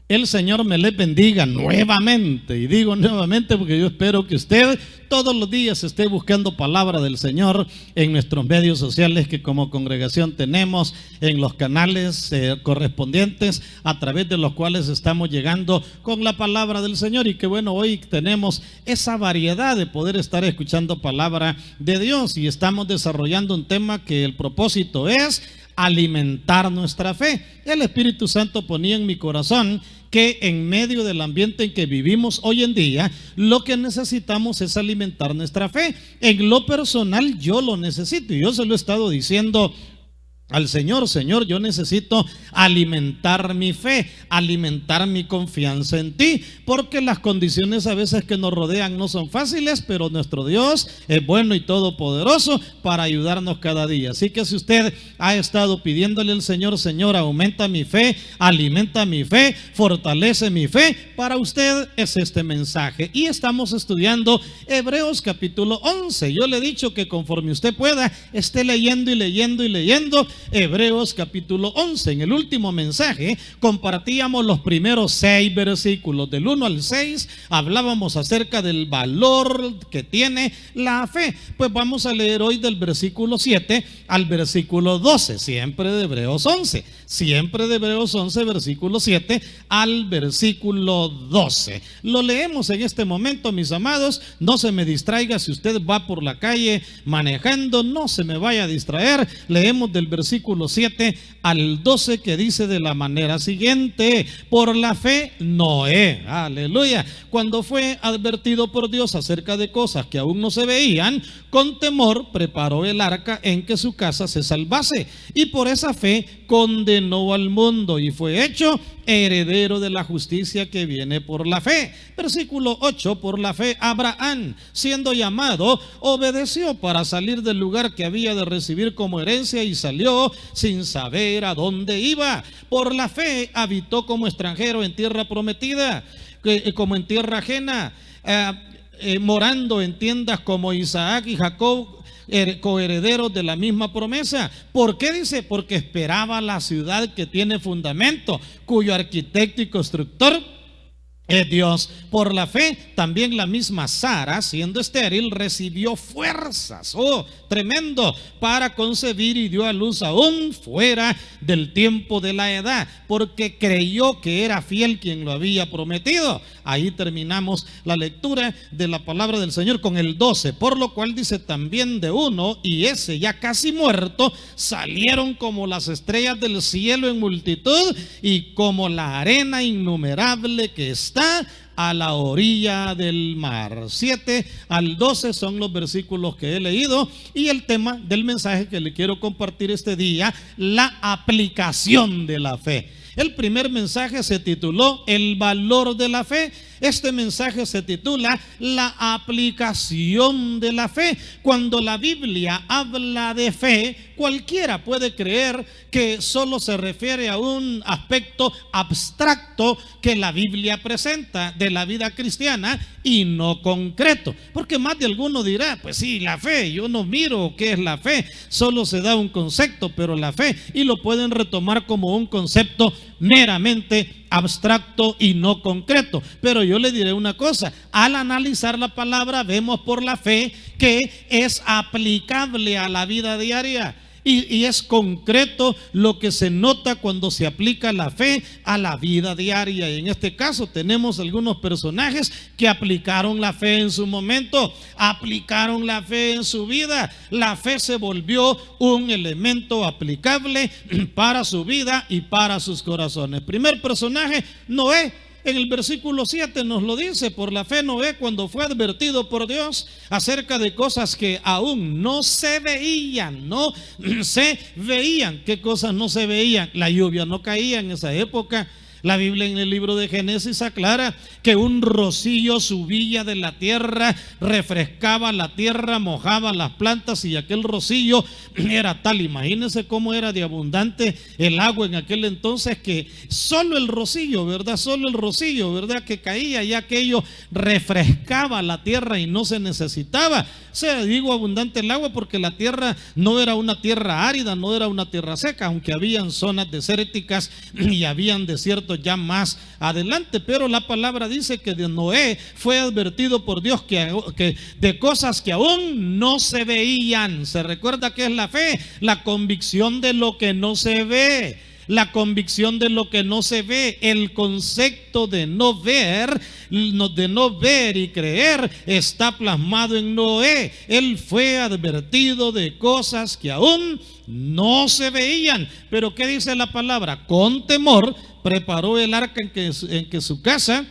El Señor me les bendiga nuevamente, y digo nuevamente porque yo espero que usted todos los días esté buscando palabra del Señor en nuestros medios sociales que como congregación tenemos, en los canales correspondientes a través de los cuales estamos llegando con la palabra del Señor. Y que bueno, hoy tenemos esa variedad de poder estar escuchando palabra de Dios, y estamos desarrollando un tema que el propósito es alimentar nuestra fe. El Espíritu Santo ponía en mi corazón que en medio del ambiente en que vivimos hoy en día, lo que necesitamos es alimentar nuestra fe. En lo personal yo lo necesito, y yo se lo he estado diciendo al Señor: Señor, yo necesito alimentar mi fe, alimentar mi confianza en ti, porque las condiciones a veces que nos rodean no son fáciles, pero nuestro Dios es bueno y todopoderoso para ayudarnos cada día. Así que si usted ha estado pidiéndole al Señor: Señor, aumenta mi fe, alimenta mi fe, fortalece mi fe, para usted es este mensaje. Y estamos estudiando Hebreos capítulo 11. Yo le he dicho que conforme usted pueda, esté leyendo y leyendo y leyendo Hebreos capítulo 11. En el último mensaje compartíamos los primeros 6 versículos, del 1 al 6 hablábamos acerca del valor que tiene la fe. Pues vamos a leer hoy del versículo 7 al versículo 12, siempre de Hebreos 11, siempre de Hebreos 11, versículo 7 al versículo 12. Lo leemos en este momento, mis amados. No se me distraiga si usted va por la calle manejando, no se me vaya a distraer. Leemos del versículo 7 al 12, que dice de la manera siguiente: por la fe Noé, aleluya, cuando fue advertido por Dios acerca de cosas que aún no se veían, con temor preparó el arca en que su casa se salvase, y por esa fe condenó al mundo y fue hecho heredero de la justicia que viene por la fe. Versículo 8: por la fe Abraham, siendo llamado, obedeció para salir del lugar que había de recibir como herencia, y salió sin saber a dónde iba. Por la fe habitó como extranjero en tierra prometida, como en tierra ajena, morando en tiendas como Isaac y Jacob, coherederos de la misma promesa. ¿Por qué dice? Porque esperaba la ciudad que tiene fundamento, cuyo arquitecto y constructor es Dios. Por la fe también la misma Sara, siendo estéril, recibió fuerzas, tremendo, para concebir, y dio a luz aún fuera del tiempo de la edad, porque creyó que era fiel quien lo había prometido. Ahí terminamos la lectura de la palabra del Señor con el 12, por lo cual dice: también de uno, y ese ya casi muerto, salieron como las estrellas del cielo en multitud, y como la arena innumerable que está a la orilla del mar. 7 al 12 son los versículos que he leído, y el tema del mensaje que le quiero compartir este día: la aplicación de la fe. El primer mensaje se tituló El valor de la fe. Este mensaje se titula La aplicación de la fe. Cuando la Biblia habla de fe, cualquiera puede creer que solo se refiere a un aspecto abstracto que la Biblia presenta de la vida cristiana y no concreto. Porque más de alguno dirá: pues sí, la fe, yo no miro qué es la fe, solo se da un concepto, pero la fe, y lo pueden retomar como un concepto meramente abstracto y no concreto. Pero yo le diré una cosa: al analizar la palabra, vemos por la fe que es aplicable a la vida diaria. Y es concreto lo que se nota cuando se aplica la fe a la vida diaria. Y en este caso tenemos algunos personajes que aplicaron la fe en su momento, aplicaron la fe en su vida. La fe se volvió un elemento aplicable para su vida y para sus corazones. Primer personaje, Noé. En el versículo 7 nos lo dice: por la fe Noé, cuando fue advertido por Dios acerca de cosas que aún no se veían, ¿qué cosas no se veían? La lluvia no caía en esa época. La Biblia en el libro de Génesis aclara que un rocío subía de la tierra, refrescaba la tierra, mojaba las plantas, y aquel rocío era tal, imagínense cómo era de abundante el agua en aquel entonces, que solo el rocío, ¿verdad? Que caía, y aquello refrescaba la tierra y no se necesitaba. Digo abundante el agua porque la tierra no era una tierra árida, no era una tierra seca, aunque habían zonas desérticas y habían desiertos ya más adelante, pero la palabra dice que de Noé fue advertido por Dios que de cosas que aún no se veían. ¿Se recuerda qué es la fe? La convicción de lo que no se ve. La convicción de lo que no se ve, el concepto de no ver y creer está plasmado en Noé. Él fue advertido de cosas que aún no se veían. Pero ¿qué dice la palabra? Con temor preparó el arca en que su casa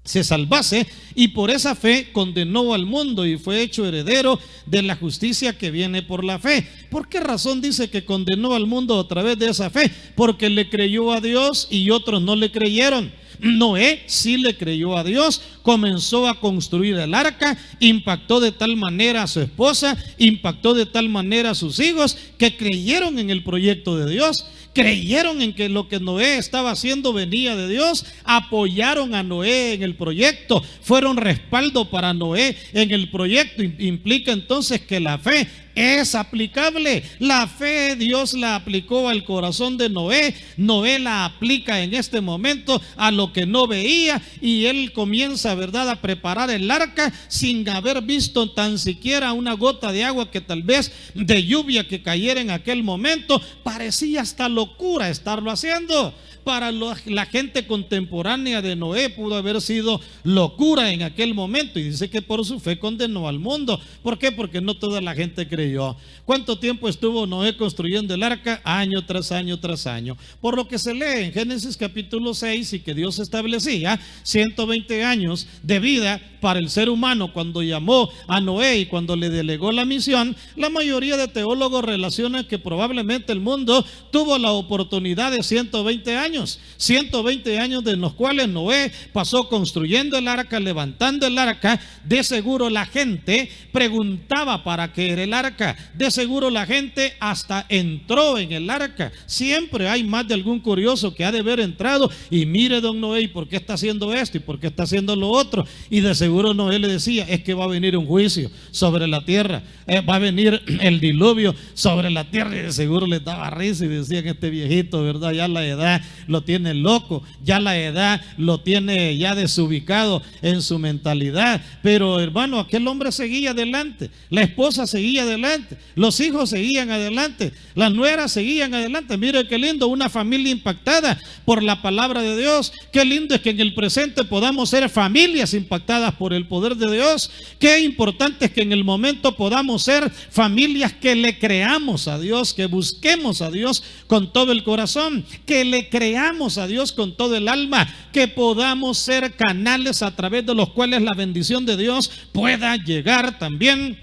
se salvase, y por esa fe condenó al mundo y fue hecho heredero de la justicia que viene por la fe. ¿Por qué razón dice que condenó al mundo a través de esa fe? Porque le creyó a Dios y otros no le creyeron. Noé sí le creyó a Dios, comenzó a construir el arca, impactó de tal manera a su esposa, impactó de tal manera a sus hijos, que creyeron en el proyecto de Dios. Creyeron en que lo que Noé estaba haciendo venía de Dios, apoyaron a Noé en el proyecto, fueron respaldo para Noé en el proyecto. Implica entonces que la fe es aplicable. La fe Dios la aplicó al corazón de Noé. Noé la aplica en este momento a lo que no veía, y él comienza, ¿verdad?, a preparar el arca sin haber visto tan siquiera una gota de agua, que tal vez de lluvia que cayera en aquel momento. Parecía hasta locura estarlo haciendo. Para la gente contemporánea de Noé pudo haber sido locura en aquel momento, y dice que por su fe condenó al mundo. ¿Por qué? Porque no toda la gente creyó. ¿Cuánto tiempo estuvo Noé construyendo el arca? Año tras año tras año. Por lo que se lee en Génesis capítulo 6, y que Dios establecía 120 años de vida para el ser humano cuando llamó a Noé y cuando le delegó la misión. La mayoría de teólogos relacionan que probablemente el mundo tuvo la oportunidad de 120 años. 120 años de los cuales Noé pasó construyendo el arca, levantando el arca. De seguro la gente preguntaba para qué era el arca. De seguro la gente hasta entró en el arca. Siempre hay más de algún curioso que ha de haber entrado y mire, don Noé, ¿y por qué está haciendo esto? ¿Y por qué está haciendo lo otro? Y de seguro Noé le decía, es que va a venir un juicio sobre la tierra, va a venir el diluvio sobre la tierra. Y de seguro le daba risa y decían, este viejito, ¿verdad? Ya la edad lo tiene loco, ya la edad lo tiene ya desubicado en su mentalidad. Pero hermano, aquel hombre seguía adelante, la esposa seguía adelante, los hijos seguían adelante, las nueras seguían adelante. Mire qué lindo, una familia impactada por la palabra de Dios. Qué lindo es que en el presente podamos ser familias impactadas por el poder de Dios. Qué importante es que en el momento podamos ser familias que le creamos a Dios, que busquemos a Dios con todo el corazón, que le creamos a Dios con todo el alma, que podamos ser canales a través de los cuales la bendición de Dios pueda llegar también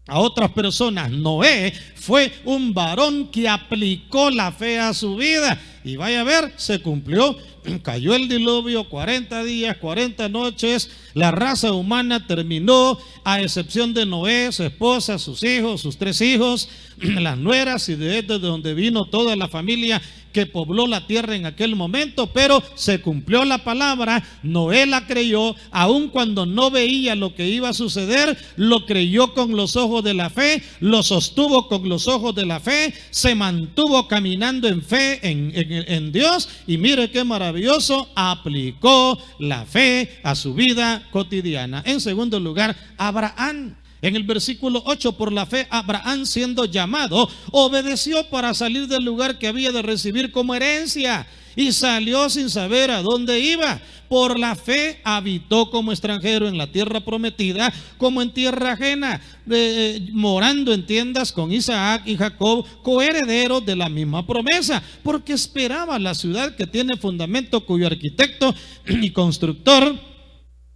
a otras personas. Noé fue un varón que aplicó la fe a su vida, y vaya a ver, se cumplió. Cayó el diluvio, 40 días, 40 noches, la raza humana terminó, a excepción de Noé, su esposa, sus hijos, sus 3 hijos, las nueras, y desde donde vino toda la familia que pobló la tierra en aquel momento. Pero se cumplió la palabra, Noé la creyó, aun cuando no veía lo que iba a suceder, lo creyó con los ojos de la fe, lo sostuvo con los ojos de la fe, se mantuvo caminando en fe en Dios, y mire qué maravilloso, aplicó la fe a su vida cotidiana. En segundo lugar, Abraham. En el versículo 8, por la fe Abraham, siendo llamado, obedeció para salir del lugar que había de recibir como herencia, y salió sin saber a dónde iba. Por la fe habitó como extranjero en la tierra prometida, como en tierra ajena, morando en tiendas con Isaac y Jacob, coherederos de la misma promesa, porque esperaba la ciudad que tiene fundamento, cuyo arquitecto y constructor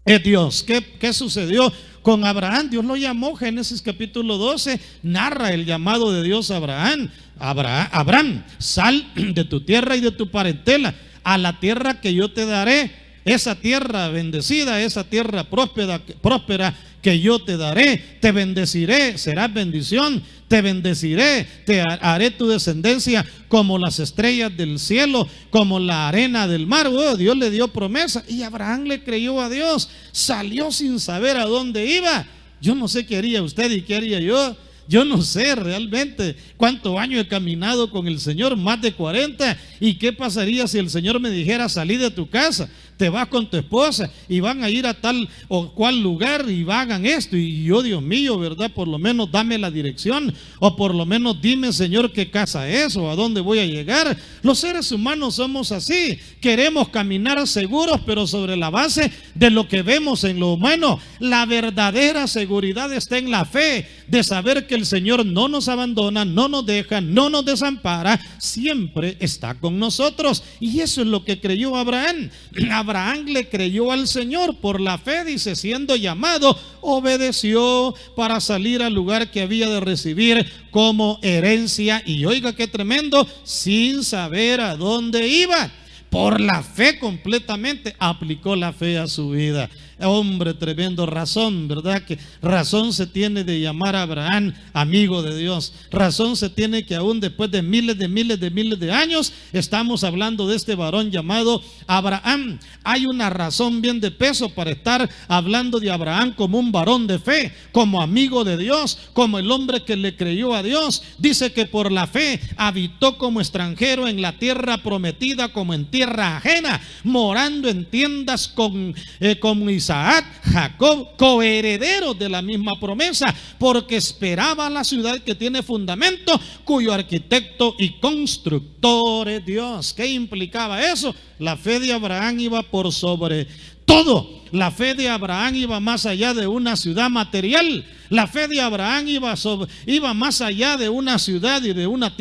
es Dios. ¿Qué sucedió con Abraham? Dios lo llamó. Génesis capítulo 12 narra el llamado de Dios a Abraham. Abraham, sal de tu tierra y de tu parentela a la tierra que yo te daré. Esa tierra bendecida, esa tierra próspera que yo te daré. Te bendeciré, serás bendición. Te bendeciré, te haré tu descendencia como las estrellas del cielo, como la arena del mar. Dios le dio promesa, y Abraham le creyó a Dios. Salió sin saber a dónde iba. Yo no sé qué haría usted y qué haría yo. Yo no sé realmente cuántos años he caminado con el Señor, más de 40. ¿Y qué pasaría si el Señor me dijera: salí de tu casa, te vas con tu esposa y van a ir a tal o cual lugar y hagan esto? Y yo, Dios mío, ¿verdad? Por lo menos dame la dirección, o por lo menos dime, Señor, qué casa es o a dónde voy a llegar. Los seres humanos somos así, queremos caminar seguros, pero sobre la base de lo que vemos en lo humano. La verdadera seguridad está en la fe, de saber que el Señor no nos abandona, no nos deja, no nos desampara, siempre está con nosotros. Y eso es lo que creyó Abraham. Abraham le creyó al Señor por la fe, dice, siendo llamado, obedeció para salir al lugar que había de recibir como herencia. Y oiga qué tremendo, sin saber a dónde iba. Por la fe completamente aplicó la fe a su vida. Hombre, tremendo, razón, ¿verdad? Que razón se tiene de llamar a Abraham amigo de Dios. Razón se tiene que aún después de miles de años estamos hablando de este varón llamado Abraham. Hay una razón bien de peso para estar hablando de Abraham como un varón de fe, como amigo de Dios, como el hombre que le creyó a Dios. Dice que por la fe habitó como extranjero en la tierra prometida, como en tierra ajena, morando en tiendas con Isaac, Jacob, coherederos de la misma promesa, porque esperaba la ciudad que tiene fundamento, cuyo arquitecto y constructor es Dios. ¿Qué implicaba eso? La fe de Abraham iba por sobre todo. La fe de Abraham iba más allá de una ciudad material. La fe de Abraham iba más allá de una ciudad y de una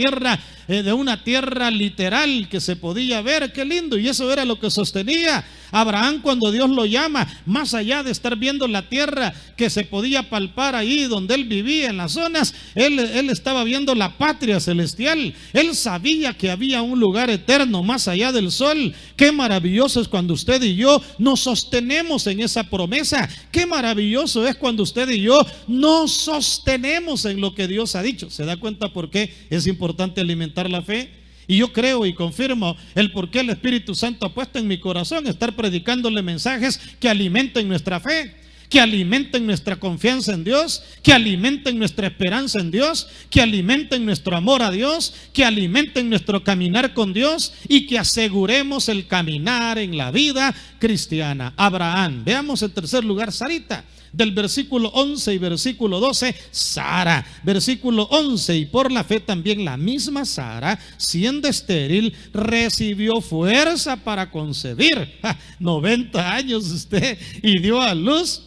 tierra literal que se podía ver. Qué lindo. Y eso era lo que sostenía Abraham cuando Dios lo llama, más allá de estar viendo la tierra que se podía palpar ahí donde él vivía, en las zonas. Él estaba viendo la patria celestial. Él sabía que había un lugar eterno más allá del sol. Qué maravilloso es cuando usted y yo nos sostenemos en esa promesa. Qué maravilloso es cuando usted y yo nos sostenemos en lo que Dios ha dicho. ¿Se da cuenta por qué es importante alimentar la fe? Y yo creo y confirmo el por qué el Espíritu Santo ha puesto en mi corazón estar predicándole mensajes que alimenten nuestra fe, que alimenten nuestra confianza en Dios, que alimenten nuestra esperanza en Dios, que alimenten nuestro amor a Dios, que alimenten nuestro caminar con Dios y que aseguremos el caminar en la vida cristiana. Abraham. Veamos en tercer lugar Sarita. Del versículo 11 y versículo 12, Sara. Versículo 11, y por la fe también la misma Sara, siendo estéril, recibió fuerza para concebir. 90 años usted y dio a luz,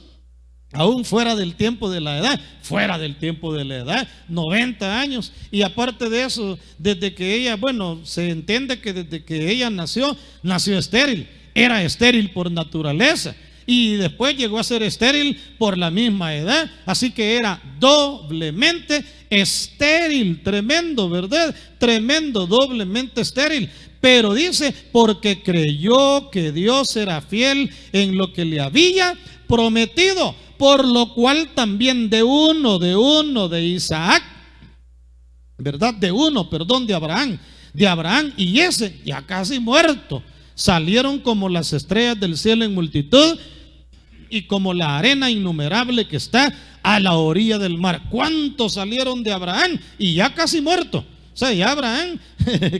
aún fuera del tiempo de la edad, 90 años. Y aparte de eso, desde que ella, se entiende que desde que ella nació estéril. Era estéril por naturaleza. Y después llegó a ser estéril por la misma edad. Así que era doblemente estéril. Tremendo, ¿verdad? Tremendo, doblemente estéril. Pero dice, porque creyó que Dios era fiel en lo que le había prometido, por lo cual también de Isaac, ¿verdad? De Abraham, y ese ya casi muerto, salieron como las estrellas del cielo en multitud y como la arena innumerable que está a la orilla del mar. ¿Cuántos salieron de Abraham? Y ya casi muerto. O sea, ya Abraham,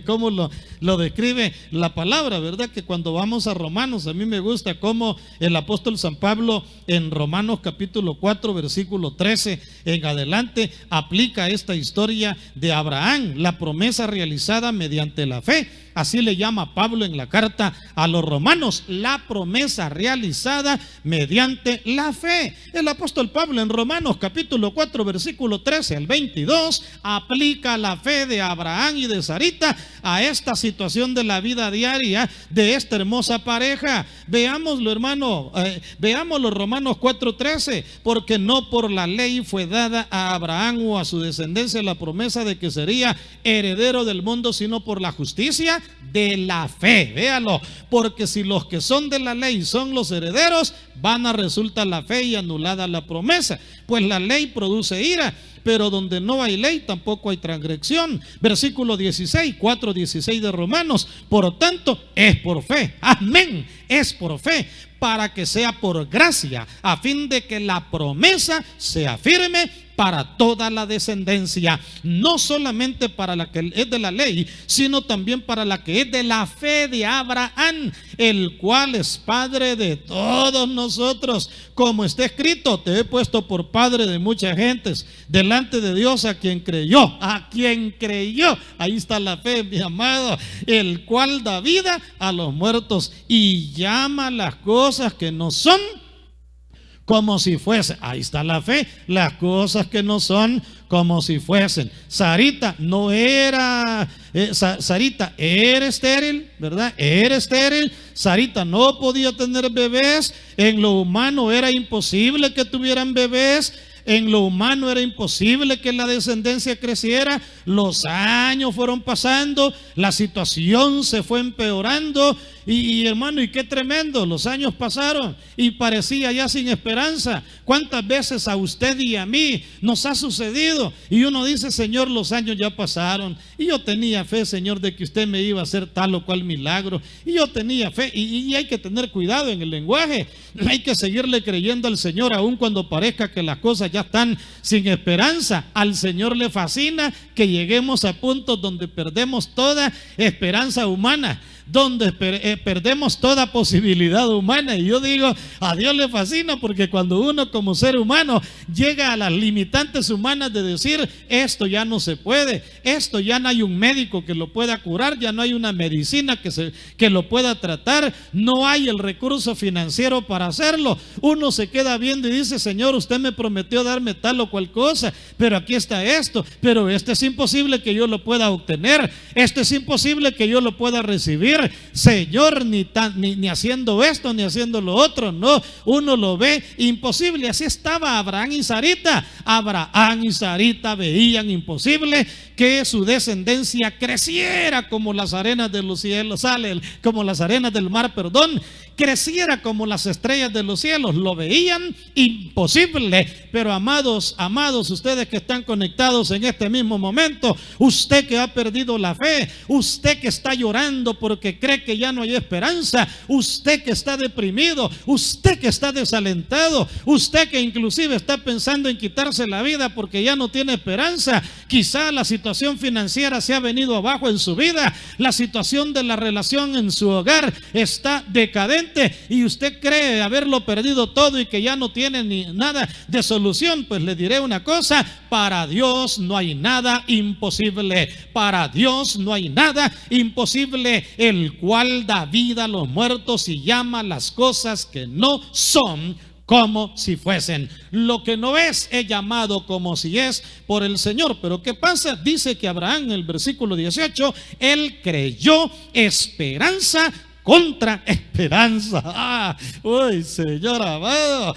como lo describe la palabra, ¿verdad? Que cuando vamos a Romanos, a mí me gusta cómo el apóstol San Pablo en Romanos capítulo 4, versículo 13 en adelante, aplica esta historia de Abraham, la promesa realizada mediante la fe. Así le llama Pablo en la carta a los romanos, la promesa realizada mediante la fe. El apóstol Pablo en Romanos capítulo 4, versículo 13 al 22, aplica la fe de Abraham y de Sarita a esta situación de la vida diaria de esta hermosa pareja. Veámoslo, hermano, veámoslo, Romanos 4:13, porque no por la ley fue dada a Abraham o a su descendencia la promesa de que sería heredero del mundo, sino por la justicia de la fe. Véalo, porque si los que son de la ley son los herederos, vana resulta la fe y anulada la promesa, pues la ley produce ira, pero donde no hay ley tampoco hay transgresión. Versículo 16, 4:16 de Romanos, por tanto es por fe, amén, es por fe, para que sea por gracia, a fin de que la promesa sea firme para toda la descendencia, no solamente para la que es de la ley, sino también para la que es de la fe de Abraham, el cual es padre de todos nosotros, como está escrito: te he puesto por padre de muchas gentes delante de Dios a quien creyó, ahí está la fe, mi amado, el cual da vida a los muertos y llama las cosas que no son como si fuesen. Ahí está la fe, las cosas que no son como si fuesen. Sarita no era, Sarita era estéril, ¿verdad? Era estéril. Sarita no podía tener bebés. En lo humano era imposible que tuvieran bebés. En lo humano era imposible que la descendencia creciera. Los años fueron pasando, la situación se fue empeorando y hermano, y qué tremendo, los años pasaron y parecía ya sin esperanza. ¿Cuántas veces a usted y a mí nos ha sucedido? Y uno dice: Señor, los años ya pasaron y yo tenía fe, Señor, de que usted me iba a hacer tal o cual milagro, y yo tenía fe. Y hay que tener cuidado en el lenguaje, hay que seguirle creyendo al Señor aun cuando parezca que las cosas ya están sin esperanza. Al Señor le fascina que lleguemos a puntos donde perdemos toda esperanza humana, donde perdemos toda posibilidad humana. Y yo digo, a Dios le fascina, porque cuando uno como ser humano llega a las limitantes humanas de decir: esto ya no se puede, esto ya no hay un médico que lo pueda curar, ya no hay una medicina que lo pueda tratar, no hay el recurso financiero para hacerlo, uno se queda viendo y dice: Señor, usted me prometió darme tal o cual cosa, pero aquí está esto, pero esto es imposible que yo lo pueda obtener, esto es imposible que yo lo pueda recibir. Señor, ni haciendo esto ni haciendo lo otro, no, uno lo ve imposible. Así estaba Abraham y Sarita. Abraham y Sarita veían imposible que su descendencia creciera como las arenas de los cielos, como las arenas del mar, creciera como las estrellas de los cielos. Lo veían imposible. Pero amados, ustedes que están conectados en este mismo momento, usted que ha perdido la fe, usted que está llorando porque cree que ya no hay esperanza, usted que está deprimido, usted que está desalentado, usted que inclusive está pensando en quitarse la vida porque ya no tiene esperanza, quizá la situación financiera se ha venido abajo en su vida, la situación de la relación en su hogar está decadente y usted cree haberlo perdido todo y que ya no tiene ni nada de solución. Pues le diré una cosa: para Dios no hay nada imposible. Para Dios no hay nada imposible, el cual da vida a los muertos y llama las cosas que no son como si fuesen. Lo que no es llamado como si es por el Señor. Pero ¿qué pasa? Dice que Abraham, en el versículo 18, él creyó esperanza contra esperanza. Uy, Señor amado.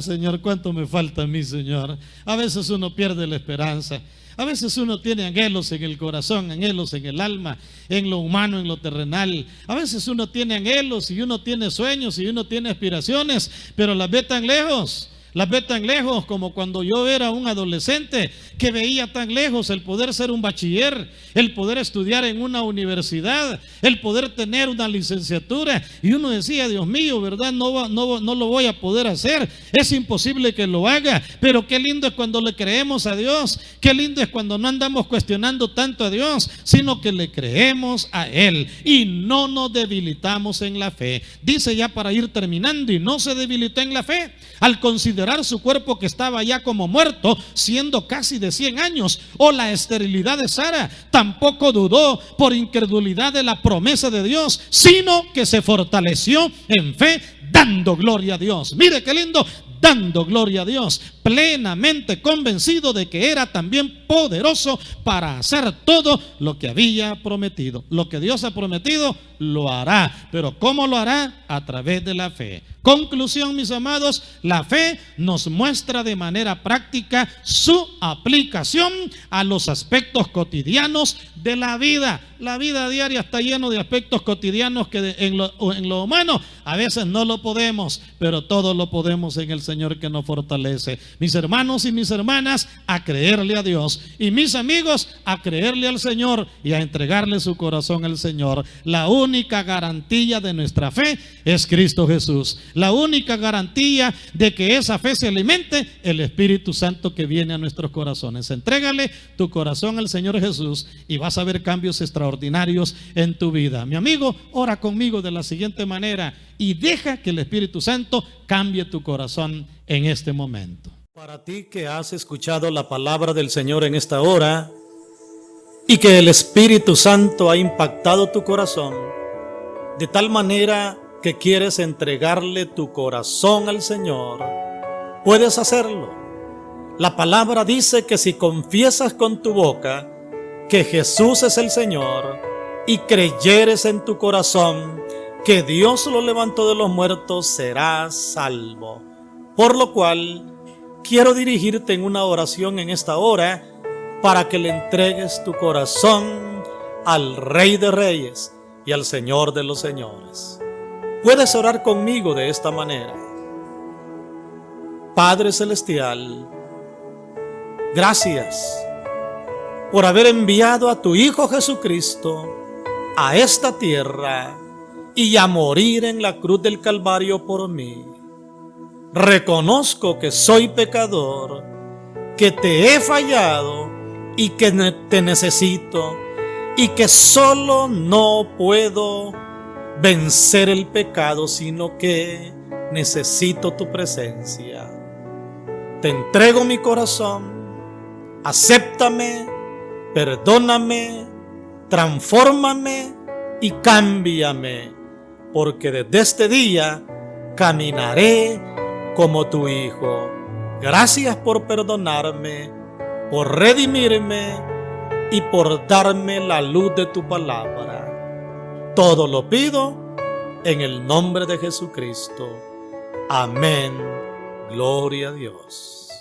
Señor, cuánto me falta a mí, Señor. A veces uno pierde la esperanza. A veces uno tiene anhelos en el corazón, anhelos en el alma, en lo humano, en lo terrenal. A veces uno tiene anhelos y uno tiene sueños y uno tiene aspiraciones, pero las ve tan lejos. Las ve tan lejos, como cuando yo era un adolescente que veía tan lejos el poder ser un bachiller, el poder estudiar en una universidad, el poder tener una licenciatura, y uno decía: Dios mío, ¿verdad? No lo voy a poder hacer, es imposible que lo haga. Pero qué lindo es cuando le creemos a Dios, qué lindo es cuando no andamos cuestionando tanto a Dios, sino que le creemos a Él y no nos debilitamos en la fe. Dice, ya para ir terminando, y no se debilitó en la fe al considerar su cuerpo que estaba ya como muerto, siendo casi de 100 años, o la esterilidad de Sara. Tampoco dudó por incredulidad de la promesa de Dios, sino que se fortaleció en fe, dando gloria a Dios. Mire qué lindo: dando gloria a Dios, plenamente convencido de que era también poderoso para hacer todo lo que había prometido. Lo que Dios ha prometido, lo hará. Pero ¿cómo lo hará? A través de la fe. Conclusión, mis amados: la fe nos muestra de manera práctica su aplicación a los aspectos cotidianos de la vida. La vida diaria está lleno de aspectos cotidianos que en lo humano a veces no lo podemos, pero todo lo podemos en el Señor. Señor que nos fortalece. Mis hermanos y mis hermanas, a creerle a Dios. Y mis amigos, a creerle al Señor y a entregarle su corazón al Señor. La única garantía de nuestra fe es Cristo Jesús. La única garantía de que esa fe se alimente, el Espíritu Santo que viene a nuestros corazones. Entrégale tu corazón al Señor Jesús y vas a ver cambios extraordinarios en tu vida. Mi amigo, ora conmigo de la siguiente manera y deja que el Espíritu Santo cambie tu corazón en este momento. Para ti que has escuchado la palabra del Señor en esta hora y que el Espíritu Santo ha impactado tu corazón de tal manera que quieres entregarle tu corazón al Señor, puedes hacerlo. La palabra dice que si confiesas con tu boca que Jesús es el Señor y creyeres en tu corazón que Dios lo levantó de los muertos, serás salvo. Por lo cual, quiero dirigirte en una oración en esta hora para que le entregues tu corazón al Rey de Reyes y al Señor de los Señores. Puedes orar conmigo de esta manera. Padre Celestial, gracias por haber enviado a tu Hijo Jesucristo a esta tierra y a morir en la cruz del Calvario por mí. Reconozco que soy pecador, que te he fallado y que te necesito y que solo no puedo vencer el pecado, sino que necesito tu presencia. Te entrego mi corazón, acéptame, perdóname, transfórmame y cámbiame, porque desde este día caminaré como tu Hijo. Gracias por perdonarme, por redimirme y por darme la luz de tu palabra. Todo lo pido en el nombre de Jesucristo. Amén. Gloria a Dios.